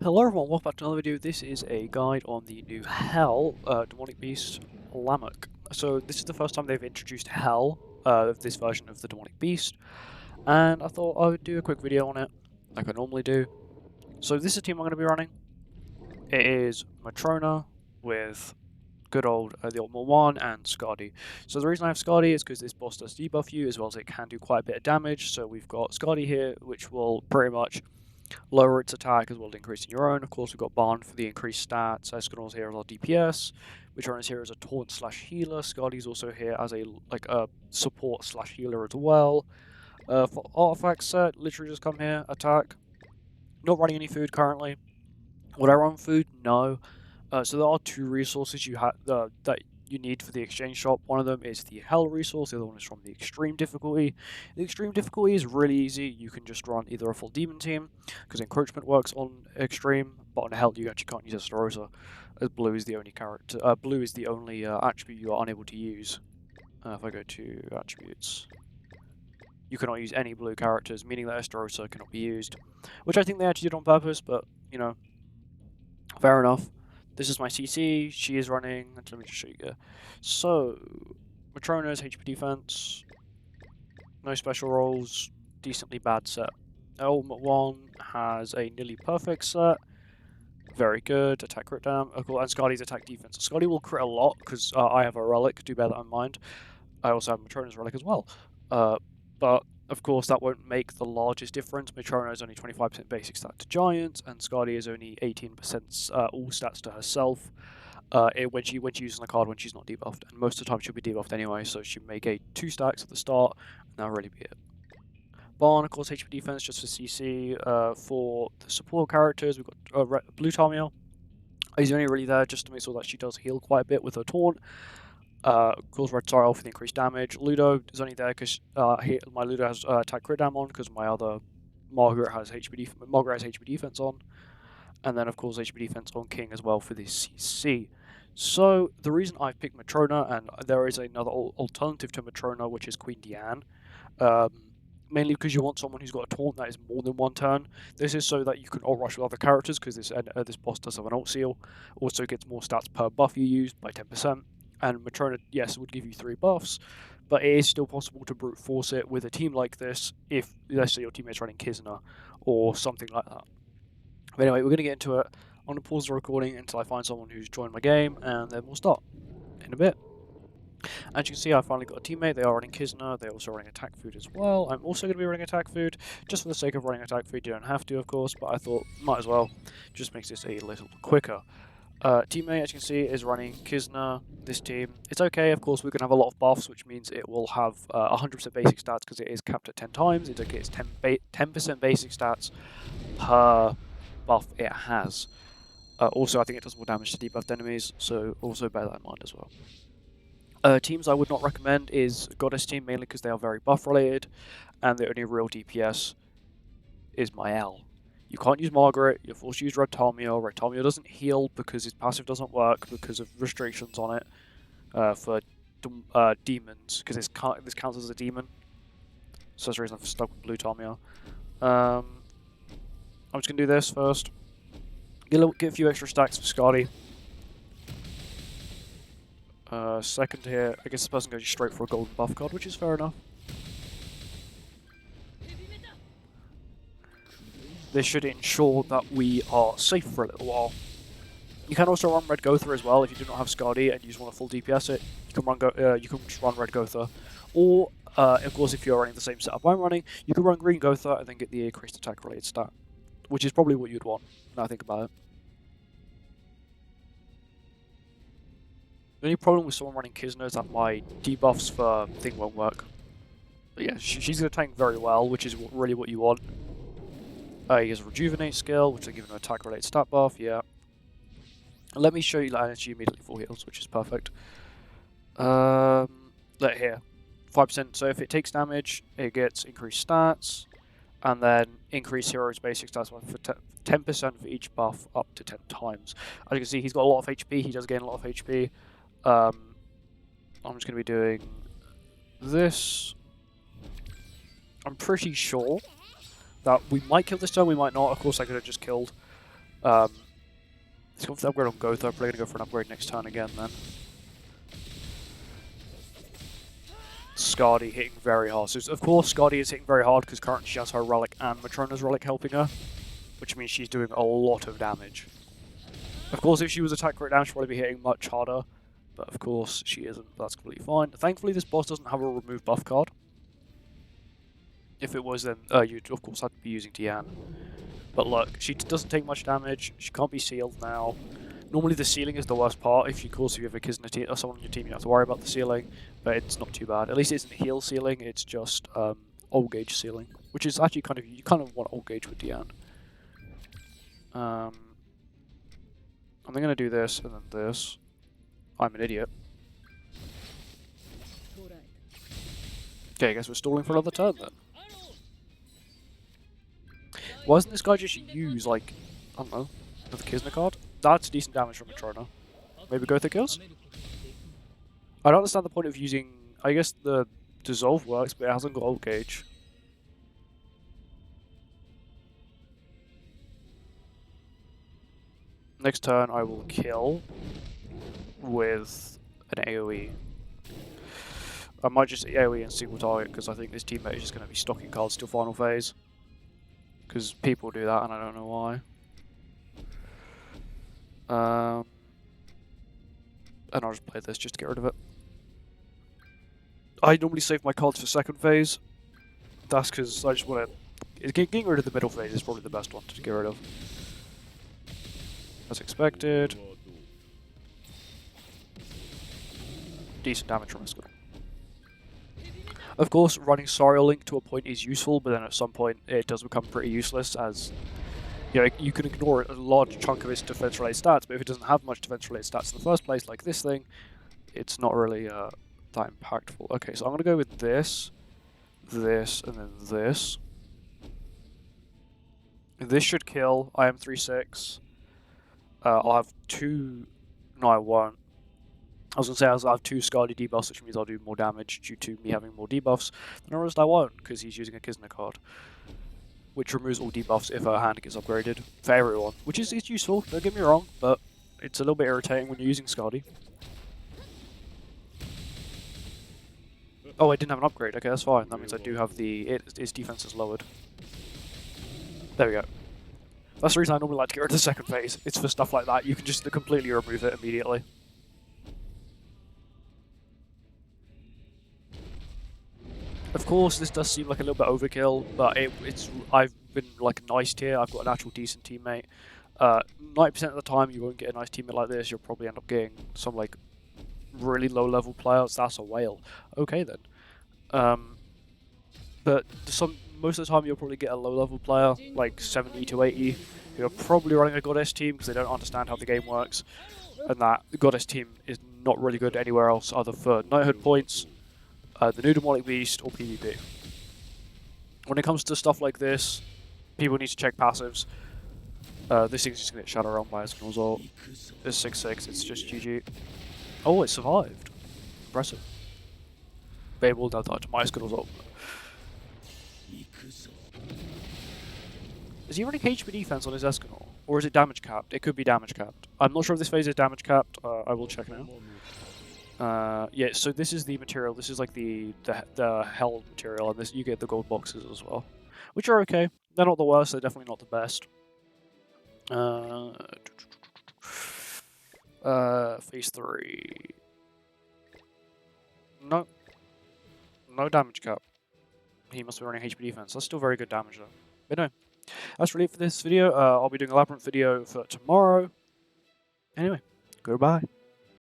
Hello everyone, welcome back to another video. This is a guide on the new Hell demonic beast, Lamek. So this is the first time they've introduced Hell, this version of the demonic beast, and I thought I would do a quick video on it, like I normally do. So this is the team I'm going to be running. It is Matrona with good old the Ultimate 1 and Skadi. So the reason I have Skadi is because this boss does debuff you, as well as it can do quite a bit of damage. So we've got Skadi here, which will pretty much lower its attack as well as increasing your own. Of course, we've got Barn for the increased stats. Escanor's here as our DPS. Matrona's here as a taunt slash healer. Skadi's also here as a support slash healer as well. For artifact set, literally just come here, attack. Not running any food currently. Would I run food? No. So there are two resources you have that you need for the exchange shop. One of them is the Hell resource, the other one is from the extreme difficulty. The extreme difficulty is really easy. You can just run either a full demon team, because encroachment works on extreme, but on Hell you actually can't use Estarossa, as blue is the only character. Blue is the only attribute you are unable to use. If I go to attributes, you cannot use any blue characters, meaning that Estarossa cannot be used, which I think they actually did on purpose, but you know, fair enough. This is my CC, she is running, let me just show you here. So, Matrona's HP defense, no special rolls, decently bad set. Ultimate 1 has a nearly perfect set, very good, attack crit dam, and Skadi's attack defense. Skadi will crit a lot, because I have a relic, do bear that in mind. I also have Matrona's relic as well. But of course, that won't make the largest difference. Matrona is only 25% basic stat to Giants, and Skadi is only 18% all stats to herself when she uses the card when she's not debuffed. And most of the time she'll be debuffed anyway, so she may gain 2 stacks at the start, and that'll really be it. Barn, of course, HP defense just for CC. For the support characters, we've got Blue Tamio. He's only really there just to make sure that she does heal quite a bit with her taunt. Of course, Red Tile for the increased damage. Ludo is only there because my Ludo has attack crit dam on, because my other Margaret has HP defense on, and then of course HP defense on King as well for the CC. So the reason I've picked Matrona, and there is another alternative to Matrona, which is Queen Diane, mainly because you want someone who's got a taunt that is more than one turn. This is so that you can ult rush with other characters, because this boss does have an ult seal. Also gets more stats per buff you use by 10%. And Matrona, yes, would give you 3 buffs, but it is still possible to brute force it with a team like this if, let's say, your teammate's running Kisner or something like that. But anyway, we're going to get into it. I'm going to pause the recording until I find someone who's joined my game, and then we'll start in a bit. As you can see, I finally got a teammate. They are running Kisner. They're also running attack food as well. I'm also going to be running attack food, just for the sake of running attack food. You don't have to, of course, but I thought might as well. Just makes this a little quicker. Teammate, as you can see, is running Kisner, this team. It's okay, of course, we're going to have a lot of buffs, which means it will have 100% basic stats, because it is capped at 10 times. It gets 10% basic stats per buff it has. Also, I think it does more damage to debuffed enemies, so also bear that in mind as well. Teams I would not recommend is Goddess team, mainly because they are very buff related, and the only real DPS is my L. You can't use Margaret, you're forced to use Red Tamio. Red Tamio doesn't heal because his passive doesn't work because of restrictions on it for demons, because this counts as a demon. So that's the reason I'm stuck with Blue Tamio. I'm just going to do this first. Get a few extra stacks for Skadi. Second here, I guess this person goes straight for a golden buff card, which is fair enough. This should ensure that we are safe for a little while. You can also run Red Gotha as well if you do not have Skadi and you just want to full DPS it. You can just run Red Gotha, or of course if you're running the same setup I'm running, you can run Green Gotha and then get the increased attack related stat, which is probably what you'd want. Now I think about it. The only problem with someone running Kisner is that my debuffs for thing won't work. But yeah, she's going to tank very well, which is really what you want. He has a Rejuvenate skill, which will give him an attack-related stat buff, yeah. Let me show you that energy immediately full heals, which is perfect. Here, 5%, so if it takes damage, it gets increased stats, and then increased hero's basic stats for 10% for each buff up to 10 times. As you can see, he's got a lot of HP, he does gain a lot of HP. I'm just going to be doing this. I'm pretty sure that we might kill this turn, we might not. Of course, I could have just killed Let's go for the upgrade on Gotha. Probably gonna go for an upgrade next turn again then. Skadi hitting very hard. So of course Skadi is hitting very hard because currently she has her relic and Matrona's relic helping her, which means she's doing a lot of damage. Of course, if she was attack rate damage, she'd probably be hitting much harder, but of course she isn't. That's completely fine. Thankfully, this boss doesn't have a remove buff card. If it was, then you'd of course have to be using Tian. But look, she doesn't take much damage. She can't be sealed now. Normally the sealing is the worst part. If you have a Kisna or someone on your team, you have to worry about the sealing, but it's not too bad. At least it isn't heal sealing. It's just old gauge sealing, which is actually you kind of want old gauge with Tian. I'm gonna do this and then this. I'm an idiot. Okay, I guess we're stalling for another turn then. Why doesn't this guy just use, like, I don't know, another Kisna card? That's decent damage from Matrona. Maybe Gotha kills? I don't understand the point of using... I guess the Dissolve works, but it hasn't got Old Gauge. Next turn I will kill with an AoE. I might just AoE and single target because I think this teammate is just going to be stocking cards till final phase. Because people do that and I don't know why. And I'll just play this just to get rid of it. I normally save my cards for second phase. That's because I just want to... Getting rid of the middle phase is probably the best one to get rid of. As expected. Decent damage from Escadon. Of course, running Sariel Link to a point is useful, but then at some point it does become pretty useless as... You know, you can ignore a large chunk of its defense-related stats, but if it doesn't have much defense-related stats in the first place, like this thing, it's not really that impactful. Okay, so I'm going to go with this, this, and then this. This should kill. I am 3/6. I'll have two... No, I won't. I was going to say I'll have two Skadi debuffs, which means I'll do more damage due to me having more debuffs. Then I realized I won't, because he's using a Kisna card, which removes all debuffs if her hand gets upgraded for everyone, which is it's useful, don't get me wrong, but it's a little bit irritating when you're using Skadi. Oh, I didn't have an upgrade. Okay, that's fine. That means I do have its defense is lowered. There we go. That's the reason I normally like to get rid of the second phase. It's for stuff like that. You can just completely remove it immediately. Of course, this does seem like a little bit overkill, but I've been like a nice tier. I've got an actual decent teammate. 90% of the time, you won't get a nice teammate like this. You'll probably end up getting some like really low-level players. That's a whale. Okay then. But most of the time, you'll probably get a low-level player like 70 to 80 who are probably running a Goddess team because they don't understand how the game works, and that the Goddess team is not really good anywhere else other for Knighthood points. The new Demonic Beast, or PvP. When it comes to stuff like this, people need to check passives. This thing's just going to get shut around by a Eskimos ult. It's 6/6, it's just GG. Oh, it survived. Impressive. Babe will now die to my Eskimos ult. Is he running HP defense on his Escanor? Or is it damage capped? It could be damage capped. I'm not sure if this phase is damage capped. I will check now. Yeah, so this is the material. This is like the hell material, and you get the gold boxes as well, which are okay. They're not the worst. They're definitely not the best. Phase 3. No, no damage cap. He must be running HP defense. That's still very good damage though. But no, that's really it for this video. I'll be doing a Labyrinth video for tomorrow. Anyway, goodbye.